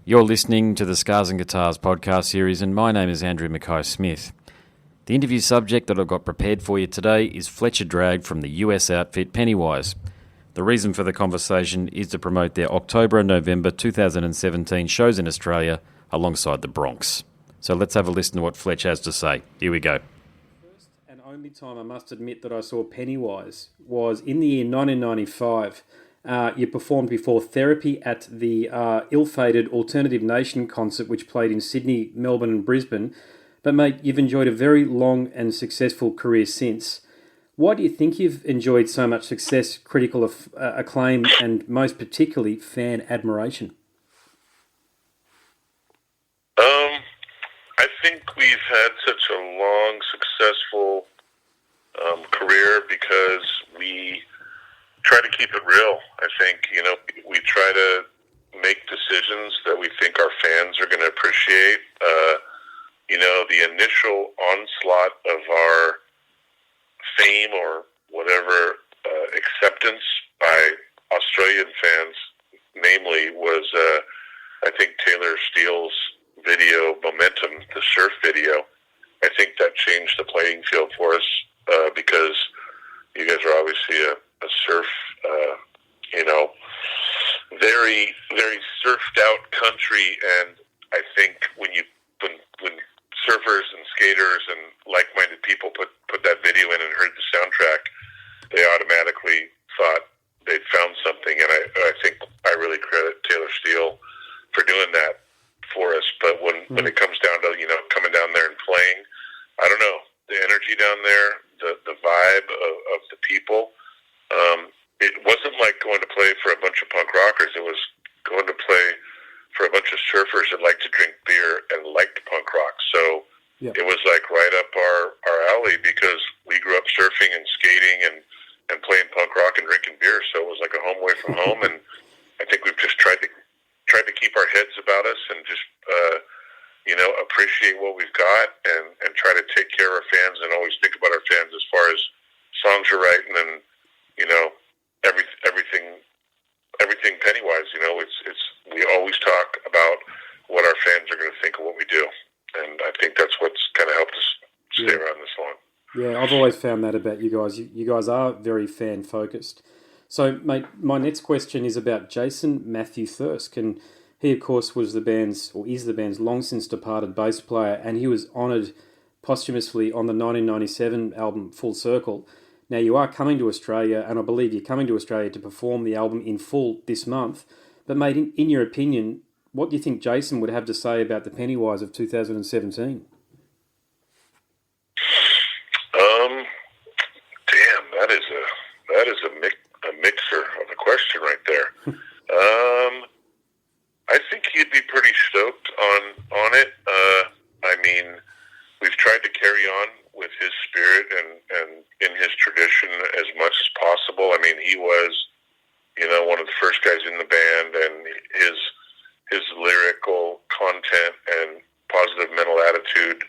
You're listening to the Scars and Guitars podcast series, and my name is Andrew Mackay-Smith. The interview subject that I've got prepared for you today is Fletcher Dragge from the US outfit Pennywise. The reason for the conversation is to promote their October and November 2017 shows in Australia alongside the Bronx. So let's have a listen to what Fletch has to say. Here we go. First and only time I must admit that I saw Pennywise was in the year 1995. You performed before Therapy at the ill-fated Alternative Nation concert, which played in Sydney, Melbourne and Brisbane. But mate, you've enjoyed a very long and successful career since. Why do you think you've enjoyed so much success, critical acclaim and most particularly fan admiration? I think we've had such a long, successful career because we try to keep it real. I think, we try to make decisions that we think our fans are going to appreciate. The initial onslaught of our fame or whatever acceptance by Australian fans, namely, was, I think, Taylor Steele's video, Momentum, the surf video. I think that changed the playing field for us because you guys are obviously a surf, very, very surfed out country, and I think when surfers and skaters and like-minded people put that video in and heard the soundtrack, they automatically thought they'd found something, and I think I really credit Taylor Steele for doing that for us. But when it comes down to coming down there and playing, I don't know, the energy down there, the vibe of the people. It wasn't like going to play for a bunch of punk rockers. It was going to play for a bunch of surfers that like to drink beer and liked punk rock. So It was like right up our alley because we grew up surfing and skating and playing punk rock and drinking beer. So it was like a home away from home. And I think we've just tried to keep our heads about us and just appreciate what we've got and try to take care of our fans and always think about our fans as far as songs are writing and everything Pennywise. It's we always talk about what our fans are going to think of what we do, and I think that's what's kind of helped us stay around this long. Yeah, I've always found that about you guys. You guys are very fan focused. So, mate, my next question is about Jason Matthew Thirsk, and he, of course, is the band's long since departed bass player, and he was honoured posthumously on the 1997 album Full Circle. Now, you are coming to Australia, and I believe you're coming to Australia to perform the album in full this month. But, mate, in your opinion, what do you think Jason would have to say about the Pennywise of 2017? That is a mixer of a question right there. I think he'd be pretty stoked on it. We've tried to carry on with his spirit and in his tradition as much as possible. He was, one of the first guys in the band, and his lyrical content and positive mental attitude,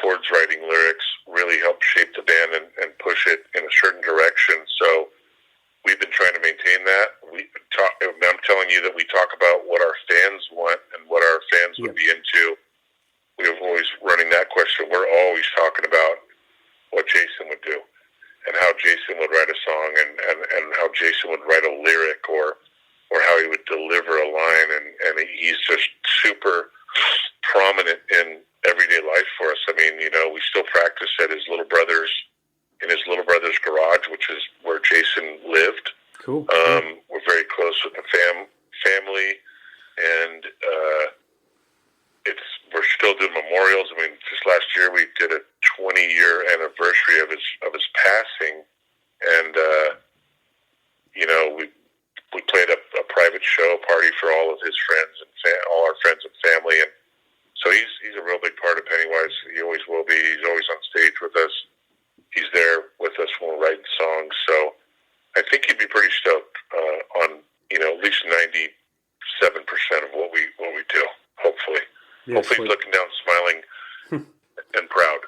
towards writing lyrics really helped shape the band and push it in a certain direction. So we've been trying to maintain that. I'm telling you that we talk about what our fans want and what our fans would be into. We're always running that question. We're always talking about what Jason would do and how Jason would write a song and how Jason would write a lyric or how he would deliver a line. And he's just super prominent in everyday life for us. We still practice at in his little brother's garage, which is where Jason lived. Cool. We're very close with the family, and we're still doing memorials. Just last year we did a 20-year anniversary of his passing, and we played a private show party for all of his friends and all our friends and family, and so he's a real big part of Pennywise. He always will be. He's always on stage with us. He's there with us when we're writing songs. So I think he'd be pretty stoked on at least 97% of what we do. Hopefully, Yeah, hopefully he's looking down, smiling, and proud.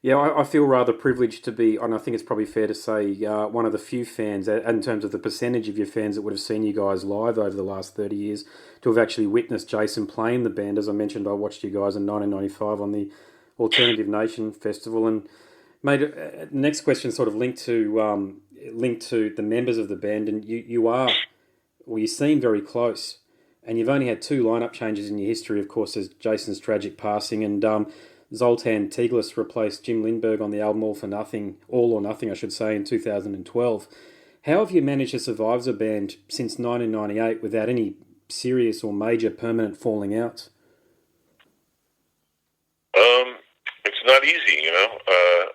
Yeah, I feel rather privileged to be, and I think it's probably fair to say, one of the few fans, in terms of the percentage of your fans that would have seen you guys live over the last 30 years, to have actually witnessed Jason playing the band. As I mentioned, I watched you guys in 1995 on the Alternative Nation Festival. And, mate, next question sort of linked to the members of the band, and you seem very close. And you've only had two lineup changes in your history, of course, as Jason's tragic passing, and Zoltan Tiglis replaced Jim Lindberg on the album All or Nothing, I should say, in 2012. How have you managed to survive as a band since 1998 without any serious or major permanent falling out? It's not easy,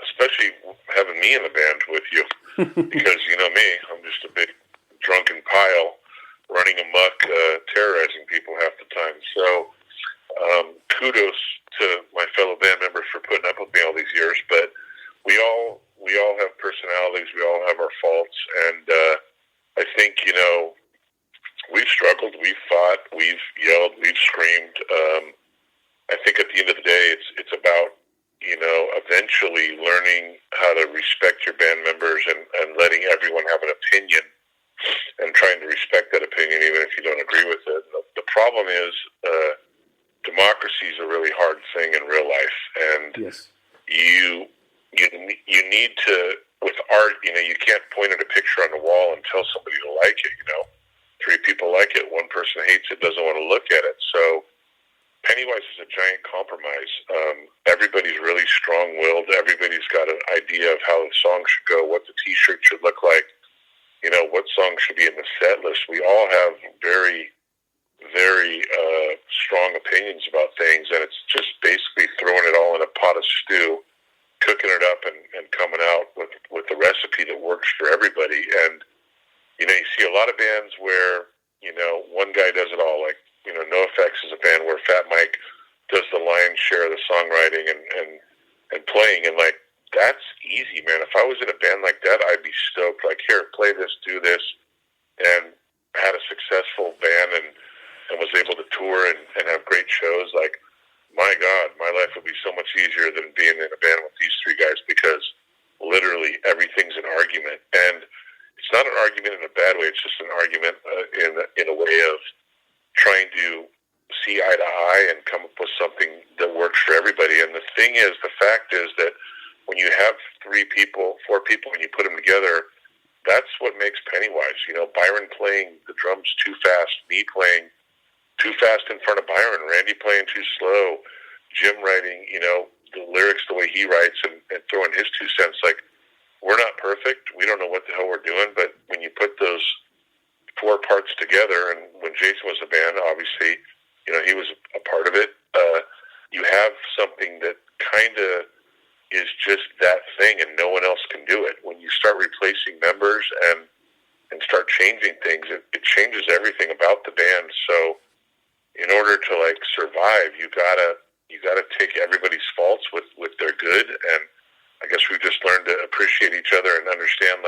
especially having me in the band with you, because you know me, I'm just a big drunken pile running amok, terrorizing people half the time. So kudos to my fellow band members for putting up with me all these years. But we all have personalities. We all have our faults, and I think we've struggled, we've fought, we've yelled, we've screamed. I think at the end of the day, it's about eventually learning how to respect your band members and letting everyone have an opinion and trying to respect that opinion even if you don't agree with it. The problem is democracy is a really hard thing in real life, and yes. you need to, with art, you can't point at a picture on the wall and tell somebody to like it. Three people like it, one person hates it, doesn't want to look at it. So Pennywise is a giant compromise. Everybody's really strong-willed. Everybody's got an idea of how the song should go, what the T-shirt should look like, what song should be in the set list. We all have very, very strong opinions about things, and it's just basically throwing it all in a pot of stew, cooking it up, and coming out with the recipe that works for everybody. And, you see a lot of bands where, one guy does it all, like, NoFX is a band where Fat Mike does the lion's share of the songwriting and playing, and like that's easy, man. If I was in a band like that, I'd be stoked. Like, here, play this, do this, and had a successful band and was able to tour and have great shows. Like, my God, my life would be so much easier than being in a band with these three guys, because literally everything's an argument, and it's not an argument in a bad way. It's just an argument in a way of trying to see eye to eye and come up with something that works for everybody. And the fact is that when you have 4 people, and you put them together, that's what makes Pennywise. Byron playing the drums too fast, me playing too fast in front of Byron, Randy playing too slow, Jim writing, the lyrics the way he writes and throwing his 2 cents. Like, we're not perfect. We don't know what the hell we're doing, but when you put those 4 parts together, and when Jason was a band, obviously, he was a part of it, you have something that kind of is just that thing, and no one else can do it. When you start replacing members and start changing things, it changes everything about the band. So in order to survive, you gotta take everybody's faults with their good, and I guess we've just learned to appreciate each other and understand,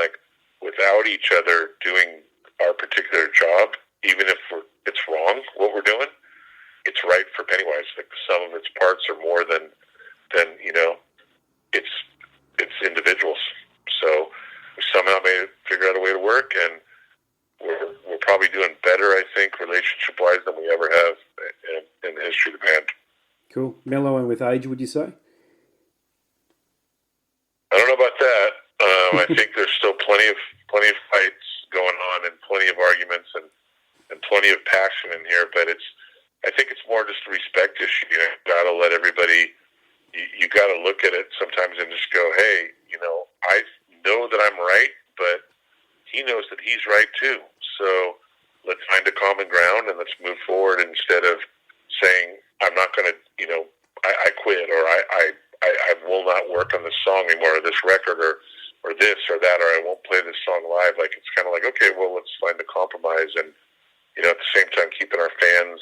without each other doing our particular job, even if it's wrong what we're doing, it's right for Pennywise. Like, the sum of its parts are more than it's individuals. So we somehow figure out a way to work, and we're probably doing better, I think, relationship wise, than we ever have in the history of the band. Cool. Mellowing with age, would you say? I don't know about that. I think there's still plenty of fights going on, and plenty of arguments, and plenty of passion in here. But I think it's more just a respect issue. You got to let everybody. You got to look at it sometimes and just go, hey, I know that I'm right, but he knows that he's right too. So let's find a common ground and let's move forward, instead of saying, I'm not going to, I quit, or I will not work on this song anymore, or this record, or this or that, or I won't play this song live. Like, it's kind of like, okay, well, let's find a compromise, and at the same time keeping our fans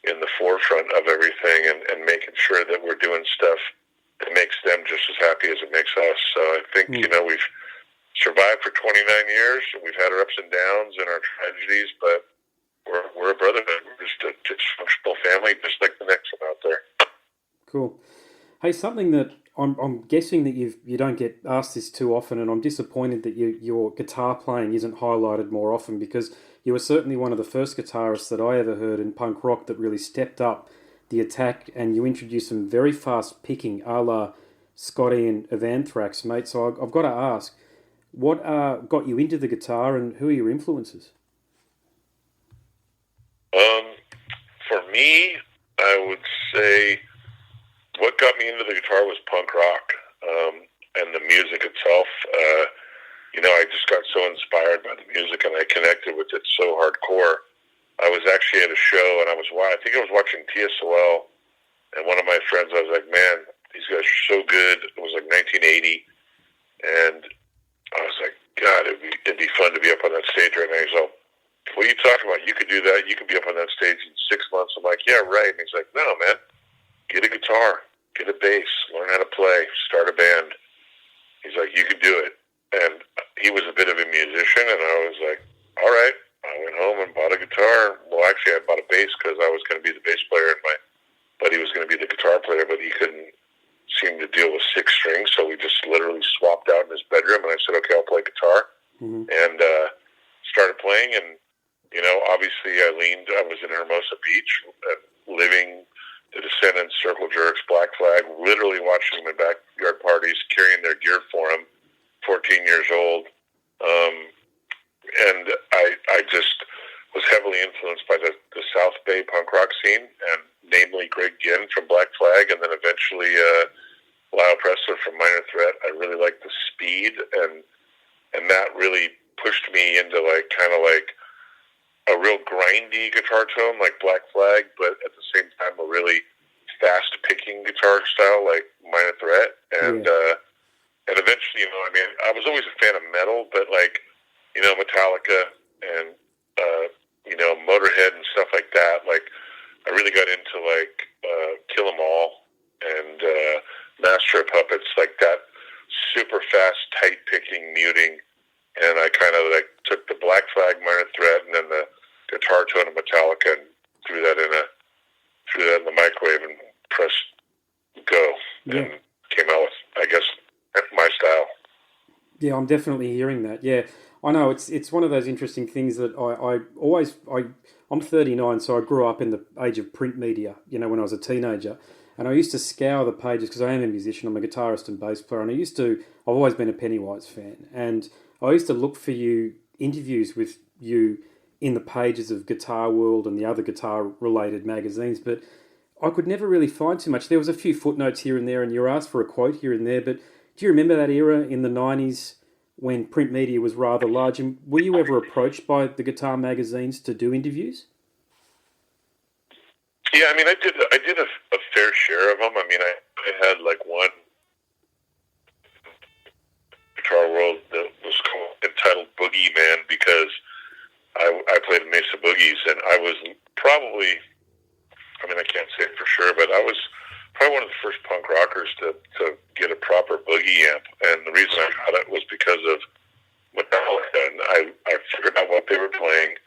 in the forefront of everything, and making sure that we're doing stuff that makes them just as happy as it makes us. So I think we've survived for 29 years, and we've had our ups and downs and our tragedies, but we're a brotherhood. We're just a dysfunctional family, just like the next one out there. Cool. Hey, something that I'm guessing that you don't get asked this too often, and I'm disappointed that your guitar playing isn't highlighted more often, because you were certainly one of the first guitarists that I ever heard in punk rock that really stepped up the attack, and you introduced some very fast picking, a la Scott Ian of Anthrax, mate. So I've got to ask, what got you into the guitar, and who are your influences? For me, I would say what got me into the guitar was punk rock, and the music itself. I just got so inspired by the music, and I connected with it so hardcore. I was actually at a show, and I think I was watching TSOL, and one of my friends, I was like, man, these guys are so good. It was like 1980, and I was like, God, it'd be fun to be up on that stage right now. He's like, what are you talking about? You could do that. You could be up on that stage in 6 months. I'm like, yeah, right. And he's like, no, man, get a guitar, get a bass, learn how to play, start a band. He's like, you could do it. And he was a bit of a musician, and I was like, all right. I went home and bought a guitar. Well, actually, I bought a bass because I was going to be the bass player, and my buddy was going to be the guitar player, but he couldn't seem to deal with 6 strings, so we just literally swapped out in his bedroom, and I said, okay, I'll play guitar. And started playing, and obviously I was in Hermosa Beach, living the Descendants, Circle Jerks, Black Flag, literally watching them in backyard parties, carrying their gear for them, 14 years old. And I just was heavily influenced by the South Bay punk rock scene, and namely Greg Ginn from Black Flag, and then eventually Lyle Presler from Minor Threat. I really liked the speed, and that really pushed me into kind of a real grindy guitar tone like Black Flag, but at the same time a really fast picking guitar style like Minor Threat. And and eventually, I was always a fan of metal, but Metallica and Motorhead and stuff like that. I really got into Kill 'Em All and Master of Puppets, like that super fast, tight picking, muting. And I kind of took the Black Flag, Minor Threat, and then the guitar tone of Metallica, and threw that in the microwave and pressed go, and came out with, I guess, my style. Yeah, I'm definitely hearing that. Yeah, I know it's one of those interesting things that I'm 39, so I grew up in the age of print media. When I was a teenager, and I used to scour the pages because I am a musician. I'm a guitarist and bass player, and I've always been a Pennywise fan, and I used to look for interviews with you in the pages of Guitar World and the other guitar-related magazines, but I could never really find too much. There was a few footnotes here and there, and you were asked for a quote here and there, but do you remember that era in the 90s when print media was rather large? And were you ever approached by the guitar magazines to do interviews? Yeah, I did a fair share of them. I had one Guitar World that was entitled Boogie Man, because I played Mesa Boogies, and I was probably, I can't say it for sure, but I was probably one of the first punk rockers to get a proper boogie amp. And the reason I got it was because of Metallica, and I figured out what they were playing,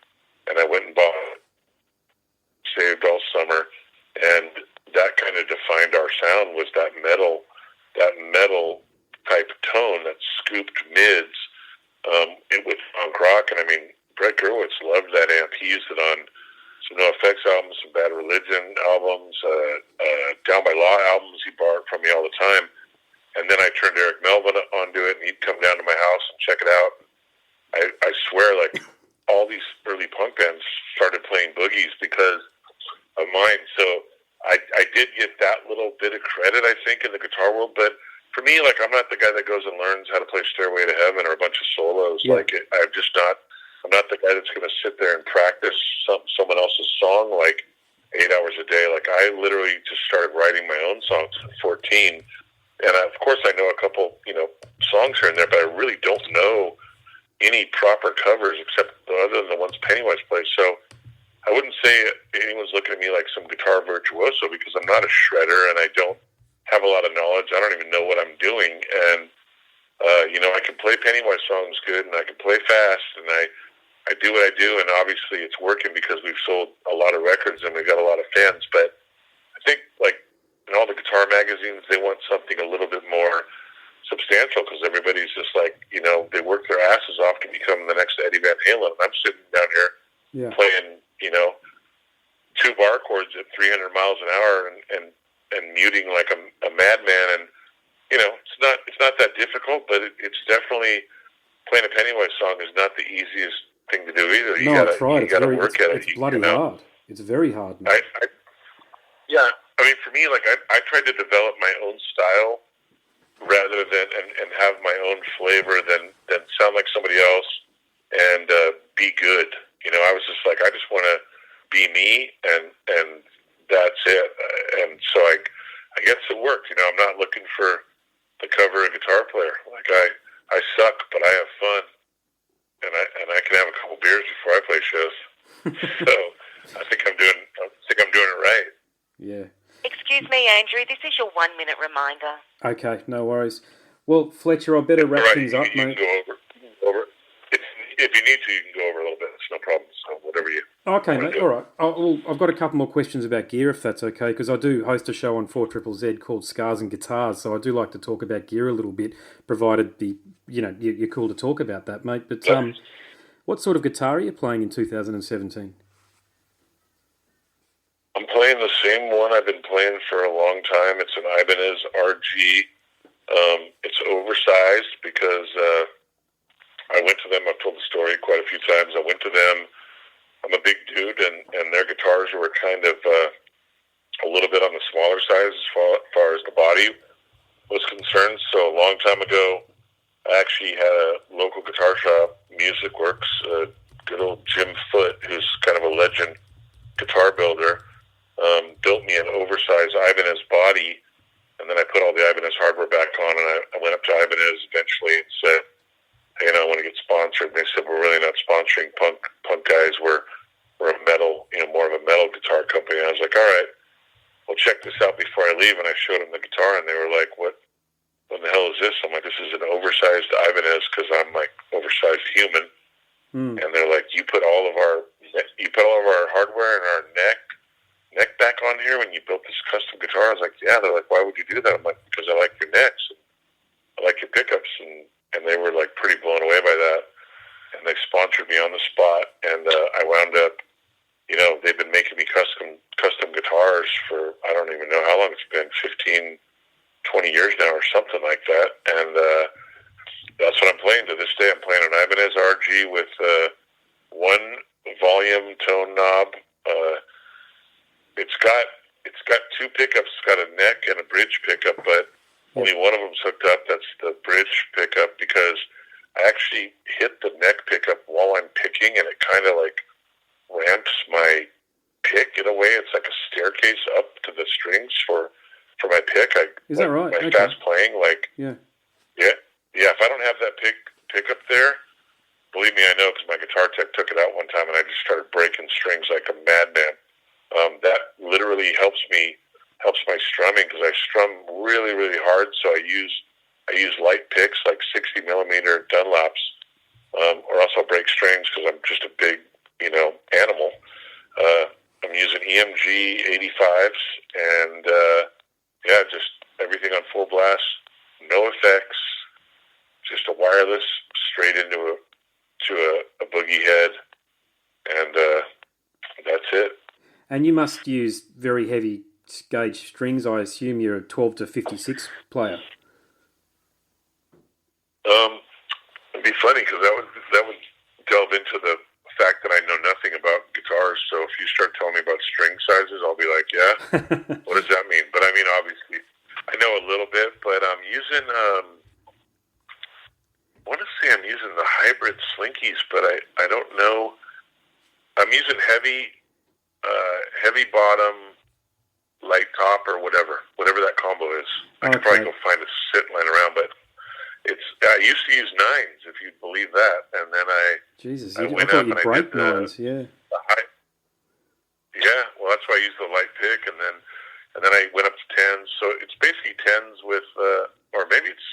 and I went and bought it, saved all summer, and that kind of defined our sound, was that metal type tone, that scooped mids, with punk rock. And Brett Gurwitz loved that amp. He used it on some NoFX albums, some Bad Religion albums, Down by Law albums. He borrowed from me all the time. And then I turned Eric Melvin onto it, and he'd come down to my house and check it out. I swear, all these early punk bands started playing boogies because of mine. So I did get that little bit of credit, I think, in the guitar world. But for me, I'm not the guy that goes and learns how to play Stairway to Heaven or a bunch of solos. Yeah. I'm not the guy that's going to sit there and practice someone else's song 8 hours a day. I literally just started writing my own songs at 14. And of course I know a couple, songs here and there, but I really don't know any proper covers except other than the ones Pennywise plays. So I wouldn't say anyone's looking at me like some guitar virtuoso, because I'm not a shredder and I don't have a lot of knowledge. I don't even know what I'm doing. And, I can play Pennywise songs good, and I can play fast, and I do what I do, and obviously it's working because we've sold a lot of records and we've got a lot of fans. But I think, in all the guitar magazines, they want something a little bit guitar chords at 300 miles an hour and muting like a madman. And it's not that difficult, but it's definitely playing a Pennywise song is not the easiest thing to do either. You that's right. You gotta work at it. It's bloody hard. It's very hard. Yeah. I mean, for me, like I tried to develop my own style rather than and have my own flavor than sound like somebody else and be good. I was just like, I just want to be me, and that's it. And so I guess it worked. I'm not looking for the cover a guitar player. Like I suck, but I have fun, and I can have a couple beers before I play shows. So I think I'm doing it right. Yeah. Excuse me, Andrew. This is your 1 minute reminder. Okay, no worries. Well, Fletcher, I better wrap things up, you mate. can go over. If you need to, you can go over a little bit. It's no problem. So whatever you. Okay, mate. All right. I've got a couple more questions about gear, if that's okay, because I do host a show on 4ZZZ called Scars and Guitars, so I do like to talk about gear a little bit, provided you're cool to talk about that, mate. But what sort of guitar are you playing in 2017? I'm playing the same one I've been playing for a long time. It's an Ibanez RG. It's oversized because I went to them. I've told the story quite a few times. I went to them. I'm a big dude, and their guitars were kind of a little bit on the smaller side as far as the body was concerned. So a long time ago, I actually had a local guitar shop, Music Works, good old Jim Foote, who's kind of a legend guitar builder, built me an oversized Ibanez body, and then I put all the Ibanez hardware back on, and I went up to Ibanez eventually and said, hey, I want to get sponsored. And they said, we're really not sponsoring punk guys. We're a metal, more of a metal guitar company. And I was like, all right, well, check this out before I leave. And I showed them the guitar, and they were like, what the hell is this? I'm like, this is an oversized Ibanez because I'm like oversized human. And they're like, you put all of our hardware and our neck back on here when you built this custom guitar? I was like, yeah. They're like, why would you do that? I'm like, because I like your necks. And I like your pickups. And they were like pretty blown away by that. And they sponsored me on the spot. And I wound up, they've been making me custom guitars for, I don't even know how long it's been, 15, 20 years now or something like that. And that's what I'm playing to this day. I'm playing an Ibanez RG with one volume tone knob. It's got two pickups. It's got a neck and a bridge pickup, but only one of them's hooked up. That's the bridge pickup because I actually hit the neck pickup while I'm picking, and it kind of like ramps my pick in a way. It's like a staircase up to the strings for my pick. Is that right? My fast playing, yeah. If I don't have that pick up there, believe me, I know because my guitar tech took it out one time, and I just started breaking strings like a madman. That literally helps my strumming because I strum really, really hard. So I use light picks like 60 millimeter Dunlops, or else I'll break strings because I'm just a big, animal. I'm using EMG 85s and just everything on full blast, no effects, just a wireless straight into a boogie head, and that's it. And you must use very heavy gauge strings. I assume you're a 12 to 56 player. It'd be funny because that would delve into the fact that I know nothing about guitars. So if you start telling me about string sizes, I'll be like, yeah, what does that mean? But I mean, obviously, I know a little bit. But I'm using, I want to say I'm using the hybrid Slinkies, but I don't know. I'm using heavy bottom, light top, or whatever that combo is. I could probably go find a sit line around, but I used to use nines, if you'd believe that, and then Jesus, I went up and break nines, yeah. Well, that's why I used the light pick, and then I went up to tens. So it's basically tens with, or maybe it's,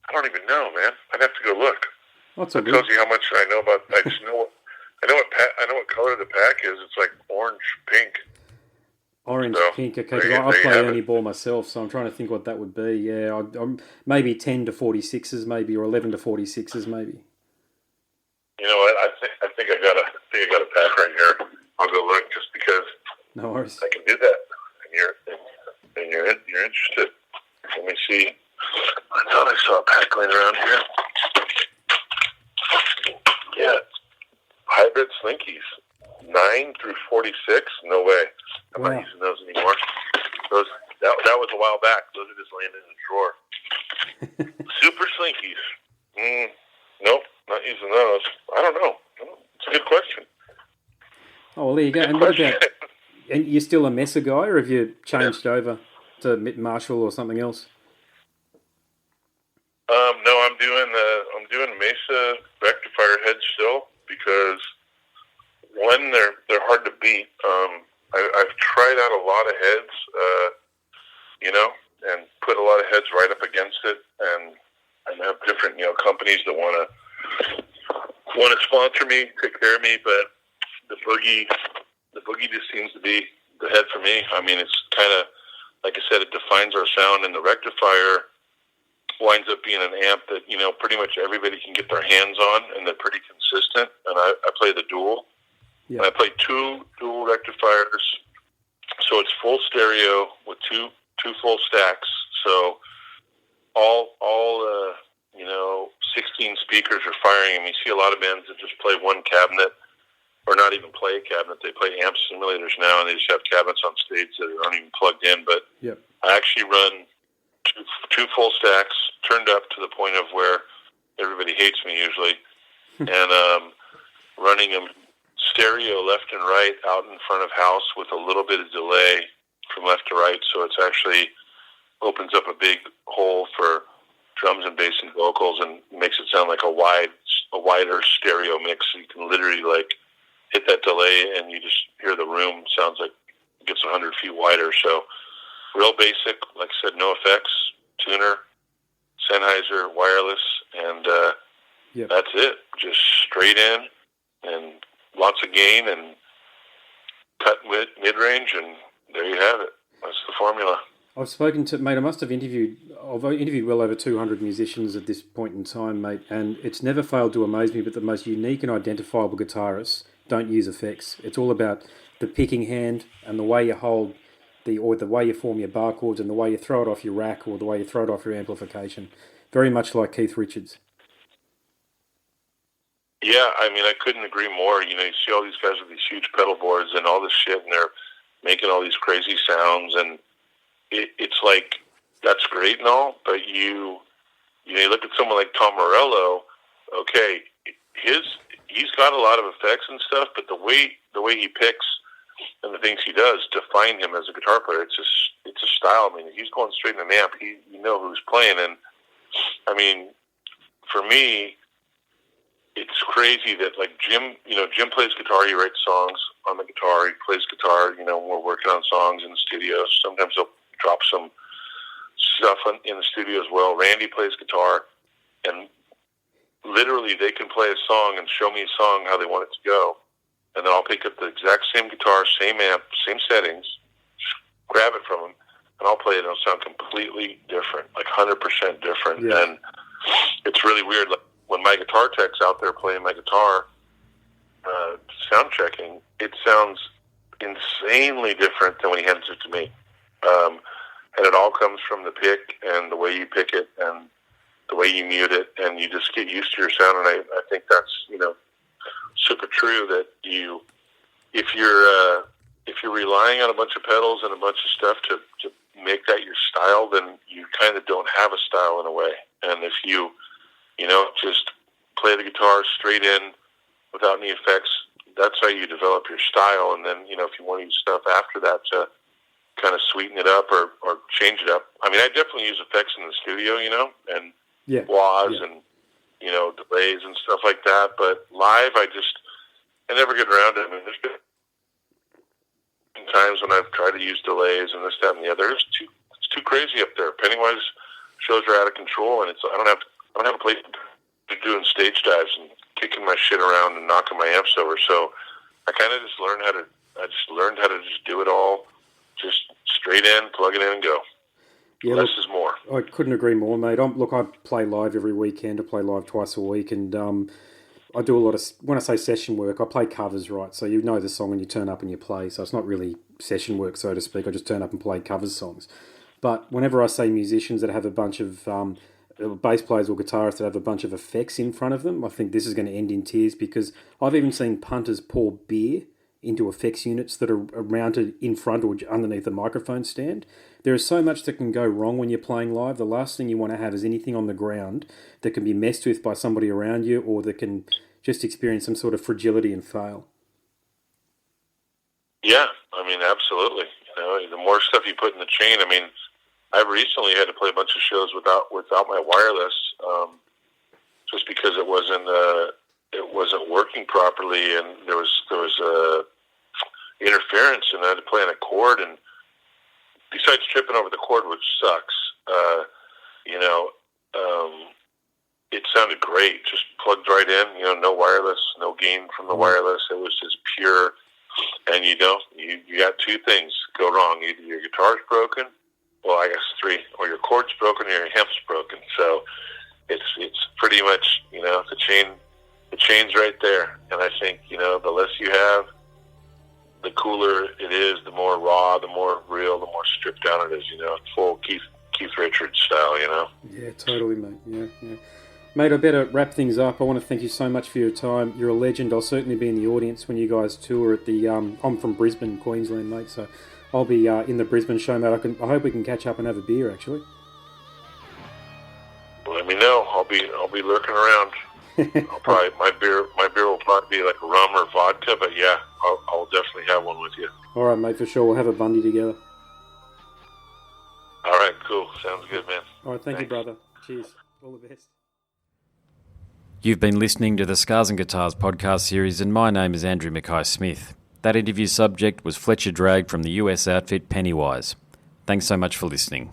I don't even know, man. I'd have to go look. That tells you how much I know about. I just know I know what color the pack is. It's like orange pink. Orange pink. Okay, because I play any ball myself, so I'm trying to think what that would be. Yeah, I'm maybe 10 to 46s, maybe, or 11 to 46s, maybe. You know what? I think I got a pack right here. I'll go look just because No worries. I can do that. And you're interested. Let me see. I thought I saw a pack laying around here. Yeah. Hybrid Slinkies. 9 through 46? No way. I'm not using those anymore. That was a while back. Those are just laying in the drawer. Super Slinkies. Nope, not using those. I don't know. It's a good question. Oh, well, there you go. And what about... And you're still a Messer guy, or have you changed over to Marshall or something else? No, I'm doing Mesa rectifier heads still because one, they're hard to beat. I've tried out a lot of heads, and put a lot of heads right up against it, and have different companies that want to sponsor me, take care of me, but the boogie just seems to be the head for me. I mean, it's kind of, like I said, it defines our sound, and the rectifier winds up being an amp that, pretty much everybody can get their hands on, and they're pretty consistent. And I play the dual. Yeah. And I play two dual rectifiers, so it's full stereo with two full stacks. So all 16 speakers are firing, and you see a lot of bands that just play one cabinet, or not even play a cabinet. They play amp simulators now, and they just have cabinets on stage that aren't even plugged in. But I actually run two full stacks, turned up to the point of where everybody hates me usually, and running them stereo left and right out in front of house with a little bit of delay from left to right, so it's actually opens up a big hole for drums and bass and vocals, and makes it sound like a wider stereo mix. So you can literally hit that delay, and you just hear the room sounds like it gets 100 feet wider. So real basic, like I said, no effects, tuner, Sennheiser, wireless, and that's it. Just straight in, and lots of gain, and cut mid-range, and there you have it. That's the formula. I've spoken to, mate, I've interviewed well over 200 musicians at this point in time, mate, and it's never failed to amaze me, but the most unique and identifiable guitarists don't use effects. It's all about the picking hand and the way you hold the way you form your bar chords, and the way you throw it off your rack, or the way you throw it off your amplification. Very much like Keith Richards. Yeah, I mean, I couldn't agree more. You see all these guys with these huge pedal boards and all this shit, and they're making all these crazy sounds, and it's like, that's great and all, but you look at someone like Tom Morello. Okay, he's got a lot of effects and stuff, but the way he picks and the things he does define him as a guitar player. It's a style. I mean, he's going straight in an amp. You know who's playing, and I mean, for me, it's crazy that Jim plays guitar. He writes songs on the guitar. He plays guitar. When we're working on songs in the studio. Sometimes he'll drop some stuff in the studio as well. Randy plays guitar, and literally they can play a song and show me a song how they want it to go, and then I'll pick up the exact same guitar, same amp, same settings, grab it from them, and I'll play it, and it'll sound completely different, 100% different. Yeah. And it's really weird. When my guitar tech's out there playing my guitar, sound checking, it sounds insanely different than when he hands it to me. And it all comes from the pick, and the way you pick it, and the way you mute it, and you just get used to your sound. And I think that's super true, that if you're relying on a bunch of pedals and a bunch of stuff to make that your style, then you kind of don't have a style in a way. And if you just play the guitar straight in without any effects, that's how you develop your style. And then if you want to use stuff after that to kind of sweeten it up or change it up. I mean, I definitely use effects in the studio, and wahs and delays and stuff like that. But live, I never get around to it. I mean, there's been times when I've tried to use delays and this, that, and the other. It's too crazy up there. Pennywise shows are out of control, and I don't have a place to doing stage dives and kicking my shit around and knocking my amps over. So I kind of just learned how to just do it all, just straight in, plug it in, and go. Yeah, less is more. I couldn't agree more, mate. I play live every weekend. I play live twice a week, and I do a lot of, when I say session work, I play covers, right? So you know the song and you turn up and you play. So it's not really session work, so to speak. I just turn up and play covers songs. But whenever I say musicians that have a bunch of bass players or guitarists that have a bunch of effects in front of them, I think this is going to end in tears, because I've even seen punters pour beer into effects units that are mounted in front or underneath the microphone stand. There is so much that can go wrong when you're playing live. The last thing you want to have is anything on the ground that can be messed with by somebody around you, or that can just experience some sort of fragility and fail. Yeah, I mean, absolutely. You know, the more stuff you put in the chain. I mean, I've recently had to play a bunch of shows without my wireless, just because it wasn't working properly, and there was interference, and I had to play on a cord. And besides tripping over the cord, which sucks, it sounded great. Just plugged right in. You know, no wireless, no gain from the wireless. It was just pure. And you got two things go wrong: either your guitar's broken, well, I guess three, or your cord's broken, or your amp's broken. So it's pretty much, the chain's right there. And I think, the less you have, the cooler it is, the more raw, the more real, the more stripped down it is, full Keith Richards style, Yeah, totally, mate. Yeah. Mate, I better wrap things up. I want to thank you so much for your time. You're a legend. I'll certainly be in the audience when you guys tour at the... I'm from Brisbane, Queensland, mate, so I'll be in the Brisbane show, mate. I hope we can catch up and have a beer, actually. Let me know. I'll be lurking around. My beer will probably be like rum or vodka, but yeah, I'll definitely have one with you. All right, mate, for sure. We'll have a bundy together. All right, cool. Sounds good, man. All right, thank you, brother. Cheers. All the best. You've been listening to the Scars and Guitars podcast series, and my name is Andrew Mackay-Smith. That interview subject was Fletcher Dragge from the US outfit Pennywise. Thanks so much for listening.